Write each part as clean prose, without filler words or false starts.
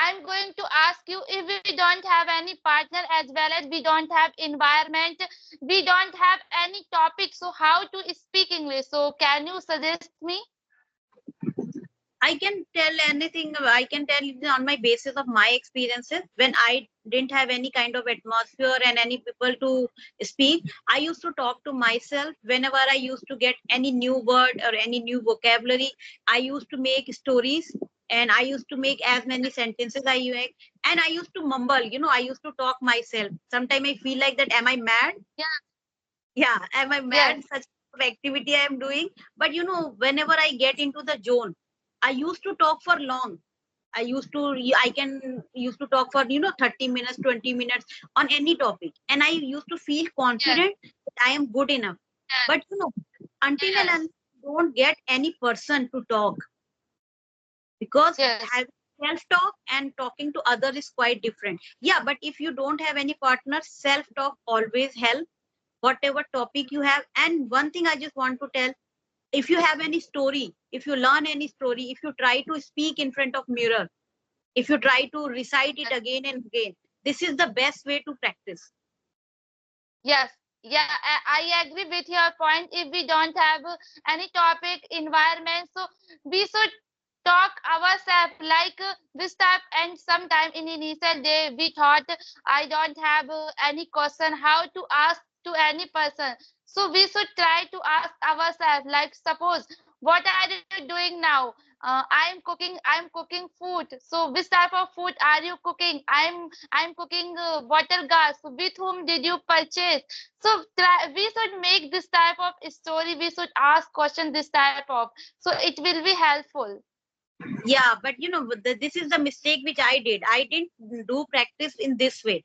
I'm going to ask you, if we don't have any partner as well as we don't have environment, we don't have any topic, so how to speak English? So can you suggest me? I can tell anything. I can tell you on my basis of my experiences. When I didn't have any kind of atmosphere and any people to speak, I used to talk to myself. Whenever I used to get any new word or any new vocabulary, I used to make stories, and I used to make as many sentences I make, and I used to mumble. I used to talk myself. Sometimes I feel like that. Am I mad? Yeah. Yeah, am I Yes. mad? Such activity I am doing. But whenever I get into the zone, I used to talk for long. I can used to talk for 30 minutes, 20 minutes on any topic, and I used to feel Yes. confident that I am good enough. But until and Yes. unless you don't get any person to talk, because Yes. having self-talk and talking to others is quite different. Yeah, but if you don't have any partner, self-talk always help, whatever topic you have. And one thing I just want to tell, if you have any story, if you learn any story, if you try to speak in front of mirror, if you try to recite it again and again, this is the best way to practice. Yes, yeah, I agree with your point. If we don't have any topic, environment, so we should talk ourselves like this type. And sometime in initial day, we thought I don't have any question how to ask to any person. So we should try to ask ourselves. Like suppose, what are you doing now? I'm cooking food. So which type of food are you cooking? I'm cooking bottle gas. So with whom did you purchase? So we should make this type of story. We should ask question this type of. So it will be helpful. Yeah, but this is the mistake which I did. I didn't do practice in this way.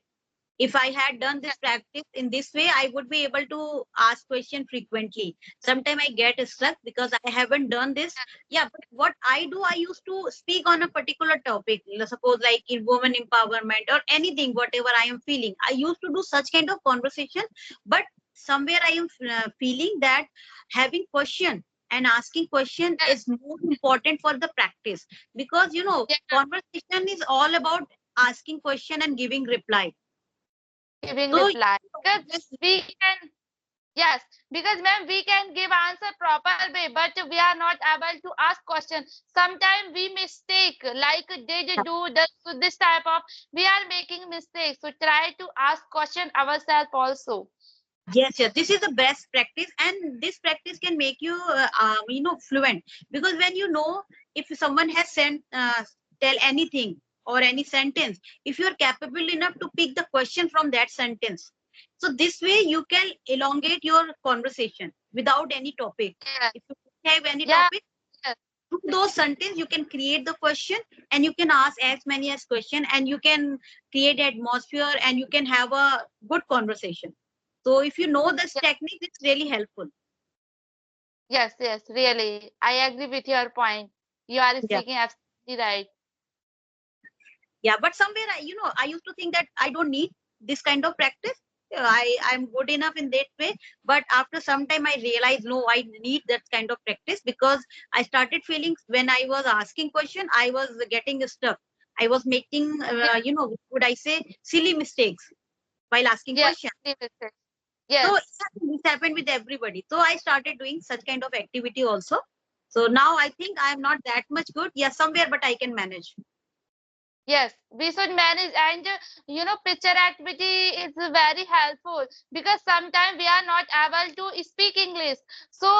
If I had done this practice in this way, I would be able to ask question frequently. Sometimes I get stuck because I haven't done this. Yeah, but what I do, I used to speak on a particular topic. Suppose like in women empowerment or anything, whatever I am feeling. I used to do such kind of conversation, but somewhere I am feeling that having question and asking question Yes, is more important for the practice, because yeah, conversation is all about asking question and giving reply. giving So reply because just we can. Yes, because ma'am, we can give answer proper way, but we are not able to ask question. Sometimes we mistake, like did do this type of. We are making mistakes, so try to ask question ourselves also. yes, yes, this is the best practice, and this practice can make you fluent, because when if someone has sent tell anything or any sentence, if you are capable enough to pick the question from that sentence, so this way you can elongate your conversation without any topic. Yes, If you don't have any yeah, topic, yes, through those sentences you can create the question, and you can ask as many as question, and you can create atmosphere, and you can have a good conversation. So if you know this yes, technique, it's really helpful. yes, yes. Really, I agree with your point. You are Yeah, speaking absolutely right. yeah, but somewhere I used to think that I don't need this kind of practice. I'm good enough in that way, but after some time I realized, no, I need that kind of practice, because I started feeling when I was asking question, I was getting stuck. I was making Yes, would I say silly mistakes while asking yes, question. So yes. this happened with everybody. So I started doing such kind of activity also. So now I think I'm not that much good. Yeah, somewhere, but I can manage. Yes, we should manage, and picture activity is very helpful because sometimes we are not able to speak English. So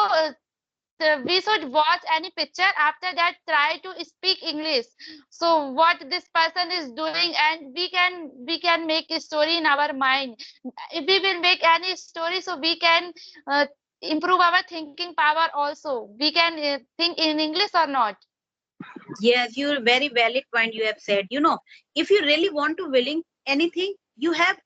we should watch any picture. After that, try to speak English. So what this person is doing, and we can make a story in our mind. If we will make any story, so we can uh, improve our thinking power. Also, we can think in English or not. Yes, you're very valid point you have said. If you really want to willing anything, you have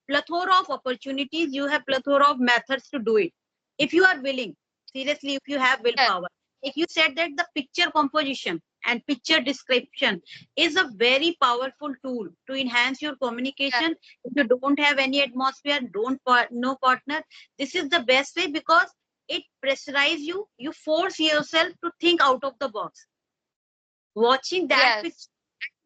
plethora of opportunities, you have plethora of methods to do it. If you are willing, seriously, if you have Yes, willpower. Like you said that the picture composition and picture description is a very powerful tool to enhance your yes, communication. If you don't have any atmosphere, no partner, this is the best way, because it pressurize you. You force yourself to think out of the box. Watching that yes. picture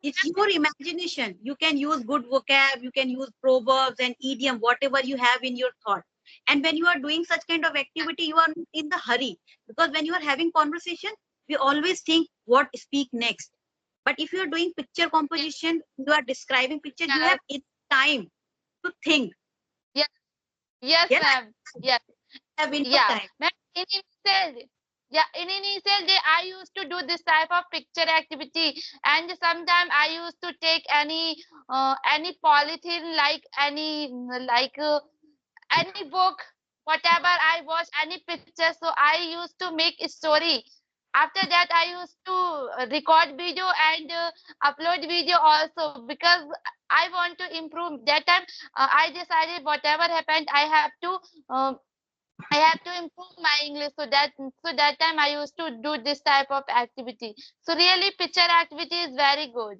It's your imagination. You can use good vocab, you can use proverbs and idiom, whatever you have in your thought. And when you are doing such kind of activity, you are not in the hurry, because when you are having conversation, we always think what speak next. But if you are doing picture composition, you are describing picture, you Yes, have enough time to think. yes, yes, Yeah, ma'am. Yes, have enough yeah. time. Ma'am, in initial day, I used to do this type of picture activity, and sometimes I used to take any polythene, like any book, whatever I watch, any picture. So I used to make a story. After that, I used to record video and upload video also, because I want to improve. That time, I decided whatever happened, um, I have to improve my English. So that time I used to do this type of activity. So really, picture activity is very good.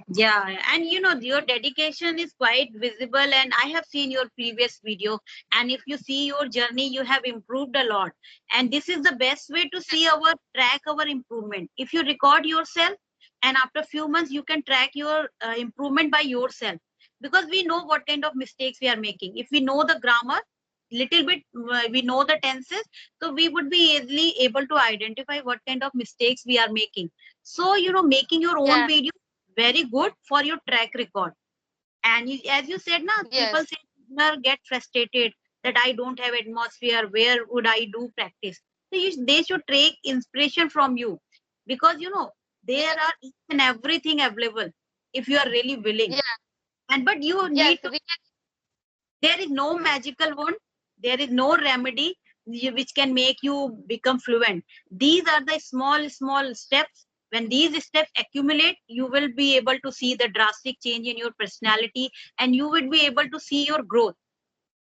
Yeah, and your dedication is quite visible, and I have seen your previous video. And if you see your journey, you have improved a lot. And this is the best way to see our track our improvement. If you record yourself, and after few months, you can track your improvement by yourself, because we know what kind of mistakes we are making. If we know the grammar, little bit, we know the tenses, so we would be easily able to identify what kind of mistakes we are making. So making your own Yeah. video very good for your track record. And as you said, now people Yes. say get frustrated that I don't have atmosphere. Where would I do practice? So they should take inspiration from you, because there Yes. are each and everything available if you are really willing. Yeah. And but you Yes. need to. There is no magical wand. There is no remedy which can make you become fluent. These are the small steps. When these steps accumulate, you will be able to see the drastic change in your personality, and you will be able to see your growth.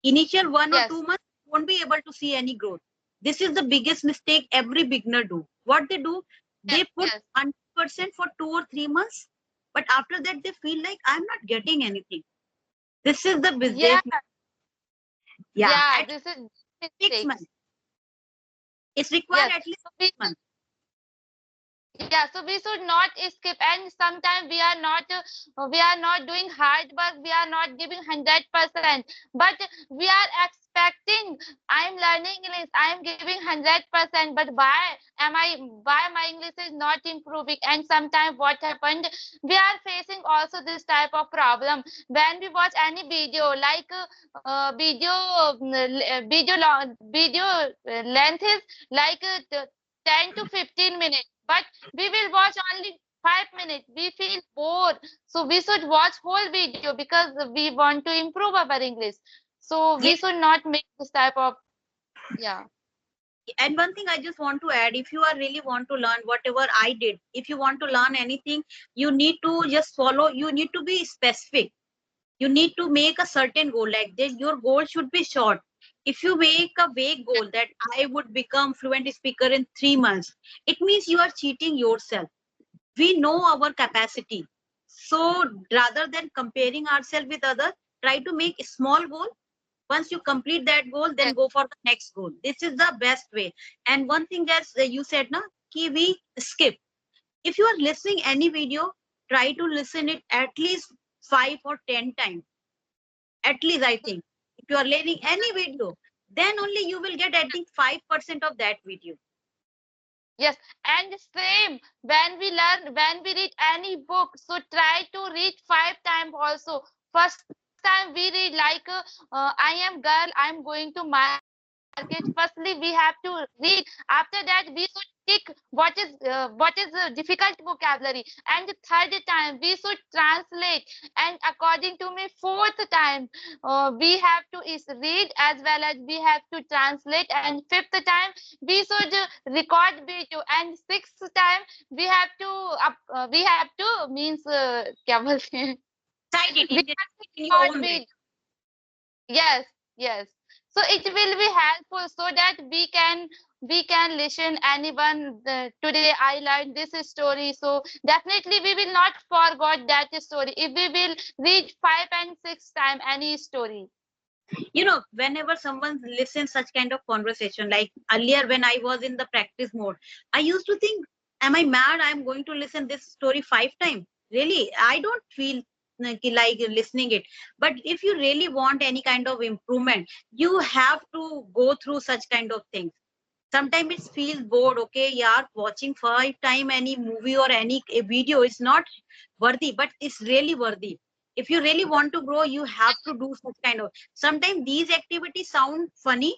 Initial 1 or 2 months, you won't be able to see any growth. This is the biggest mistake every beginner do. What they do, they put Yes. 100% for 2 or 3 months, but after that they feel like I'm not getting anything. This is the Yeah. business. Yeah, Yeah. at This is 6 months. mistakes. It's required Yes. at least So 6 months. yeah, so we should not skip, and sometimes we are not doing hard work, we are not giving 100%, but we are expecting, I am learning English, I am giving 100%, but why my English is not improving? And sometimes what happened, we are facing also this type of problem when we watch any video, like video length is like 10 to 15 minutes, but we will watch only 5 minutes. We feel bored. So we should watch whole video because we want to improve our English. So Yeah. we should not make this type of, yeah. And one thing I just want to add, if you are really want to learn whatever I did, if you want to learn anything, you need to just follow, you need to be specific. You need to make a certain goal, like this. Your goal should be short. If you make a vague goal that I would become fluent speaker in 3 months, it means you are cheating yourself. We know our capacity. So rather than comparing ourselves with others, try to make a small goal. Once you complete that goal, then Yes, go for the next goal. This is the best way. And one thing that you said, na, ki we skip. If you are listening any video, try to listen it at least 5 or 10 times. At least, I think. If you are learning any video, then only you will get, I think, 5% of that video. yes, and same when we read any book, so try to read 5 times also. First time we read like I am girl, I am going to market. Firstly, we have to read. After that, we should tick what is difficult vocabulary, and the third time we should translate. And according to me, fourth time we have to is read as well as we have to translate, and fifth time we should record video, and sixth time we have to means क्या बोलते हैं Cite it we in, have to in your record own way. video. Yes, yes. So it will be helpful so that we can listen anyone. Today I learned this story, so definitely we will not forget that story if we will read 5 and 6 time any story. Whenever someone listens such kind of conversation, like earlier when I was in the practice mode, I used to think, am I mad? I'm going to listen this story 5 times. Really, I don't feel like listening it. But if you really want any kind of improvement, you have to go through such kind of things. Sometimes it feels bored. Okay, yeah, watching 5 times any movie or any a video is not worthy, but it's really worthy. If you really want to grow, you have to do such kind of. Sometimes these activities sound funny,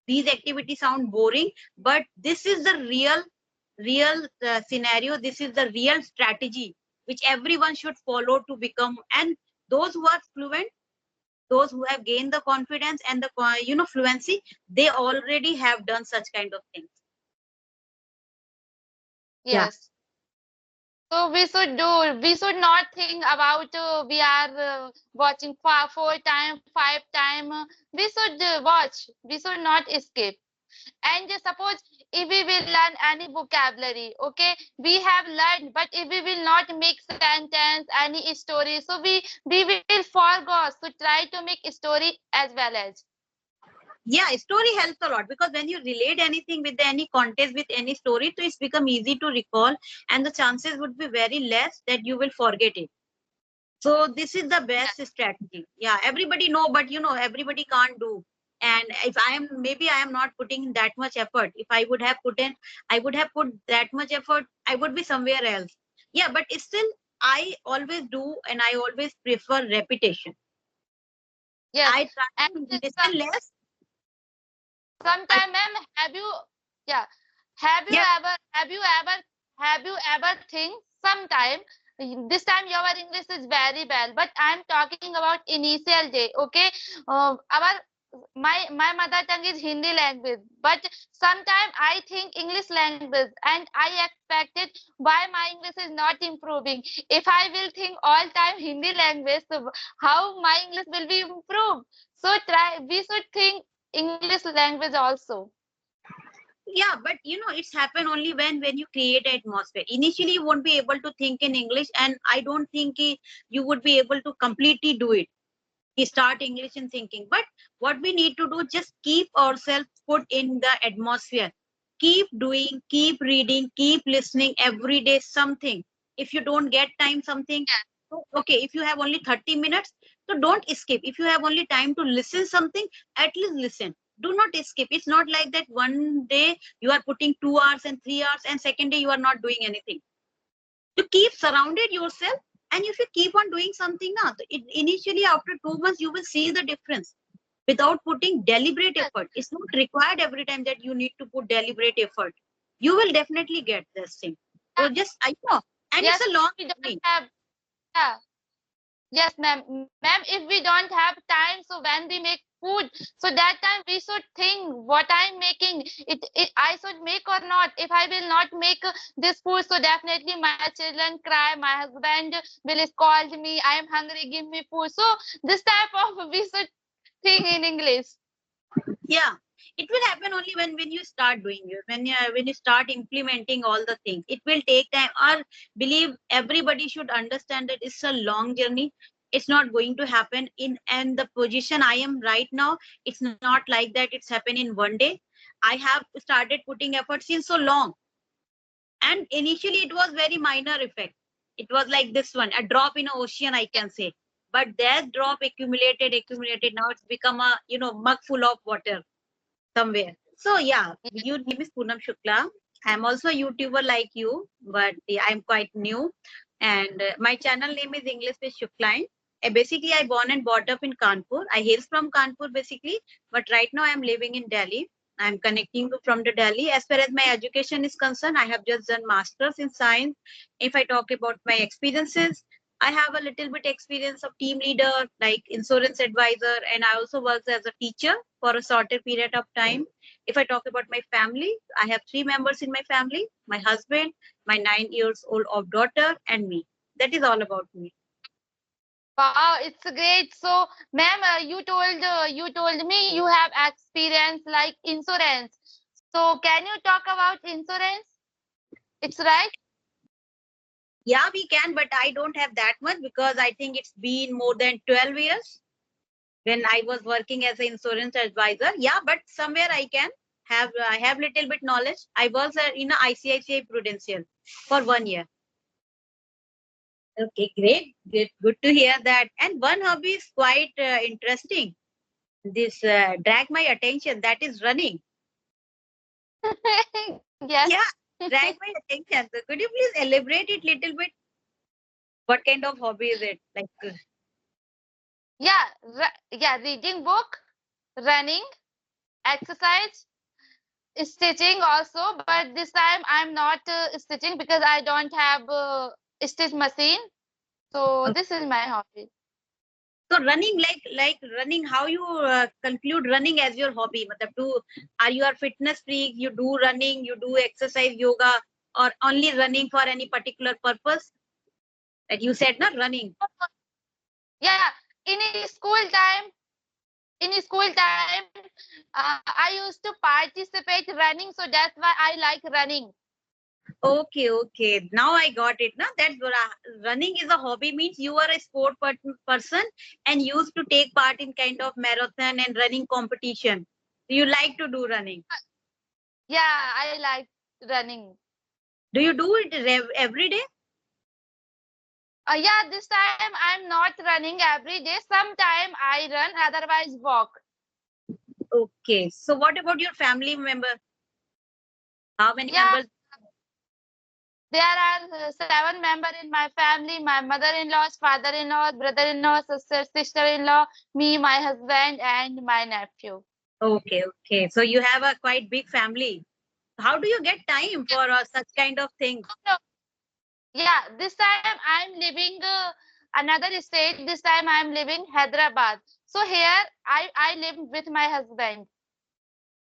these activities sound boring, but this is the real scenario. This is the real strategy which everyone should follow to become. And those who are fluent, those who have gained the confidence and the fluency, they already have done such kind of things. Yeah. Yes. So we should not think about we are watching 4 time, 5 time. We should watch. We should not escape. And suppose if we will learn any vocabulary, okay, we have learned, but if we will not make sentence, any story, so we will forget. So try to make story as well as. Yeah, story helps a lot, because when you relate anything with any context, with any story, so it's become easy to recall, and the chances would be very less that you will forget it. So this is the best strategy. Yeah, everybody know, but everybody can't do. And if maybe I am not putting that much effort. If I would have I would have put that much effort, I would be somewhere else. Yeah, but it's still, I always do, and I always prefer repetition. Yes, I try and to listen less. I, sometime, ma'am, yeah, have you yeah, ever, have you ever think sometime this time your English is very well, but I'm talking about initial day, okay? Our my mother tongue is Hindi language, but sometime I think English language, and I expected why my English is not improving. If I will think all time Hindi language, so how my English will be improved? So we should think English language also. yeah, but it's happen only when you create atmosphere. Initially, you won't be able to think in English, and I don't think you would be able to completely do it. Start English in thinking. But what we need to do, just keep ourselves put in the atmosphere. Keep doing, keep reading, keep listening every day something. If you don't get time, something. So, okay, if you have only 30 minutes, so don't escape. If you have only time to listen something, at least listen. Do not escape. It's not like that one day you are putting 2 hours and 3 hours, and second day you are not doing anything. You keep surrounded yourself, and if you keep on doing something now, initially after 2 months you will see the difference without putting deliberate Yes, effort. It's not required every time that you need to put deliberate effort. You will definitely get this thing. So yeah, just, I know, and it's yes, a long we don't journey. have, yeah. Yes, ma'am. Ma'am, if we don't have time, so when we make food, so that time we should think what I'm making. I should make or not. If I will not make this food, so definitely my children cry. My husband will scold me. I am hungry. Give me food. So this type of we should think in English. Yeah, it will happen only when you start doing it, when you start implementing all the things. It will take time. Or believe, everybody should understand that it's a long journey. It's not going to happen in, and the position I am right now, it's not like that it's happened in one day. I have started putting effort since so long, and initially it was very minor effect. It was like this one, a drop in an ocean, I can say. But that drop accumulated, now it's become a mug full of water somewhere. So yeah, your name is Poonam Shukla. I'm also a YouTuber like you, but yeah, I'm quite new. And my channel name is English with Shukla. Basically, I born and brought up in Kanpur. I hail from Kanpur basically, but right now I'm living in Delhi. I'm connecting from the Delhi. As far as my education is concerned, I have just done masters in science. If I talk about my experiences, I have a little bit experience of team leader, like insurance advisor, and I also worked as a teacher for a shorter period of time. If I talk about my family, I have 3 members in my family: my husband, my 9 years old of daughter, and me. That is all about me. Wow, it's great. So, ma'am, you told me you have experience like insurance. So, can you talk about insurance? It's right. Yeah, we can, but I don't have that much, because I think it's been more than 12 years when I was working as an insurance advisor. Yeah, but somewhere I have little bit knowledge. I was in a ICICI Prudential for 1 year. Okay, great. Great. Good to hear that. And one hobby is quite interesting. This drag my attention. That is running. Yes. Yeah, drag my attention. So could you please elaborate it little bit? What kind of hobby is it? Like, Yeah, yeah, reading book, running, exercise, stitching also, but this time I'm not stitching because I don't have stitch machine. So this is my hobby. so running, like running. How you conclude running as your hobby? Matlab, are you a fitness freak? You do running, you do exercise, yoga, or only running for any particular purpose? That you said, not running. Yeah, in a school time, I used to participate running, so that's why I like running. Okay, okay. Now I got it. Now that running is a hobby means you are a person and used to take part in kind of marathon and running competition. You like to do running. Yeah, I like running. Do you do it every day? Yeah, this time I'm not running every day. Sometime I run, otherwise walk. Okay. So what about your family member? How many Yeah, members? there are 7 members in my family: my mother-in-law, father-in-law, brother-in-law, sister-in-law, me, my husband, and my nephew. Okay, okay. So you have a quite big family. How do you get time for such kind of things? No, yeah, this time I'm living another state. This time I'm living Hyderabad. So here I live with my husband.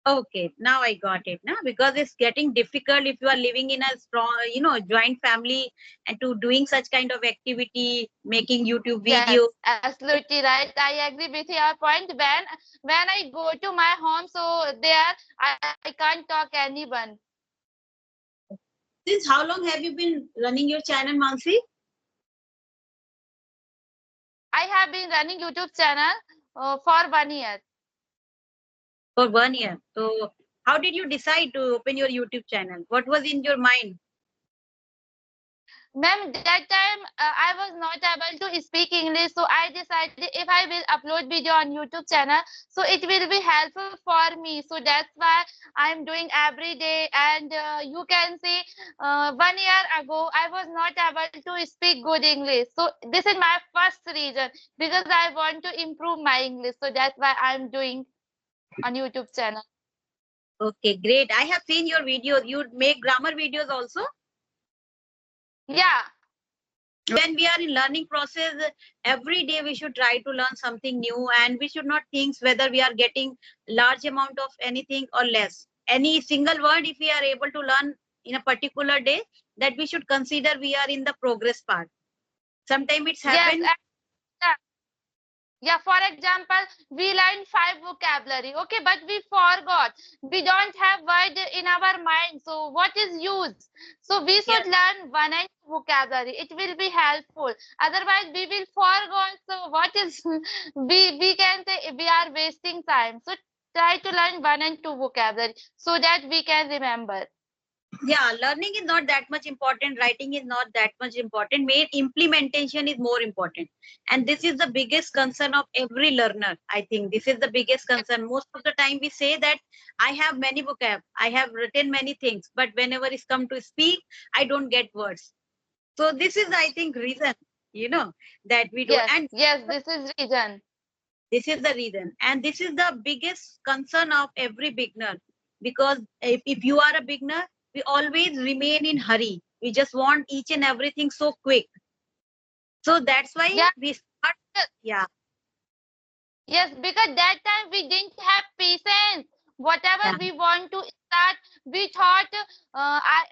Okay, now I got it. Now because it's getting difficult if you are living in a strong, joint family and to doing such kind of activity, making YouTube Yes, videos. absolutely right. I agree with your point. When I go to my home, so there I can't talk anyone. Since how long have you been running your channel, Mansi? I have been running YouTube channel for 1 year. For 1 year. So how did you decide to open your YouTube channel? What was in your mind? Ma'am, that time I was not able to speak English, so I decided if I will upload video on YouTube channel, so it will be helpful for me. So that's why I'm doing every day. And you can see, 1 year ago I was not able to speak good English. So this is my first reason because I want to improve my English. So that's why I'm doing on YouTube channel. Okay, great. I have seen your videos. You make grammar videos also. Yeah. When we are in learning process, every day we should try to learn something new and we should not think whether we are getting large amount of anything or less. Any single word, if we are able to learn in a particular day, that we should consider we are in the progress part. Sometimes it's Yes. happened. Yeah, for example, we learned 5 vocabulary, okay, but we forgot. We don't have word in our mind. So what is use? So we Yeah, should learn one and two vocabulary. It will be helpful. Otherwise, we will forget. So what is we can say we are wasting time. So try to learn one and two vocabulary so that we can remember. yeah, learning is not that much important, writing is not that much important, main implementation is more important, and this is the biggest concern of every learner. I think this is the biggest concern. Most of the time we say that I have many vocab, I have written many things, but whenever it's come to speak, I don't get words. So this is, I think, reason, that we do. Yes, And yes, this is reason. this is the reason, and this is the biggest concern of every beginner, because if you are a beginner, we always remain in hurry. We just want each and everything so quick. So that's why Yeah. we start. Yeah, Yes, because that time we didn't have patience. yeah, Whatever we want to start, we thought,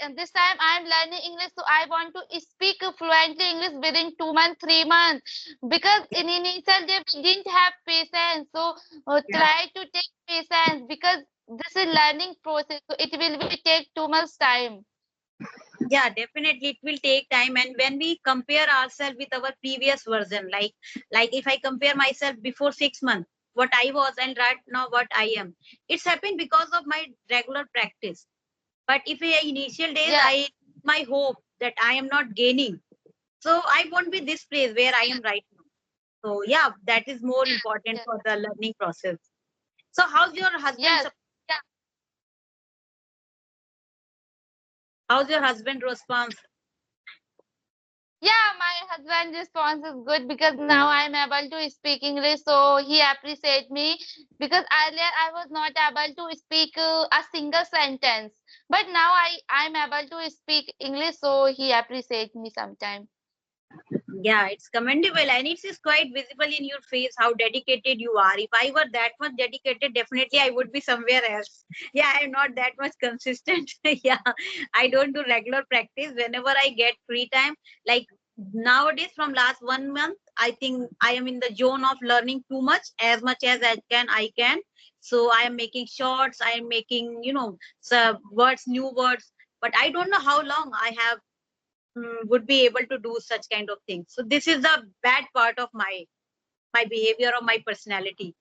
and this time I'm learning English, so I want to speak fluently English within 2 months, 3 months. Because in initial day we didn't have patience, so yeah. try to take patience because this is learning process, so it will be take too much time. Yeah, definitely it will take time. And when we compare ourselves with our previous version, like if I compare myself before 6 months, what I was, and right now what I am, it's happened because of my regular practice. But if in initial days Yeah, I my hope that I am not gaining, So I won't be this place where I am right now. So yeah, that is more important Yes. for the learning process. So how's your husband? Yes. Yeah. How's your husband response? Yeah, my husband response is good because now I'm able to speak English, so he appreciate me because earlier I was not able to speak a single sentence, but now I'm able to speak English, so he appreciate me sometime. Yeah, it's commendable and it is quite visible in your face how dedicated you are. If I were that much dedicated, definitely I would be somewhere else. Yeah, I'm not that much consistent. Yeah, I don't do regular practice whenever I get free time. Like nowadays, from last 1 month, I think I am in the zone of learning too much as I can. So I am making shorts. I am making, some words, new words. But I don't know how long I have would be able to do such kind of things. So this is the bad part of my behavior or my personality.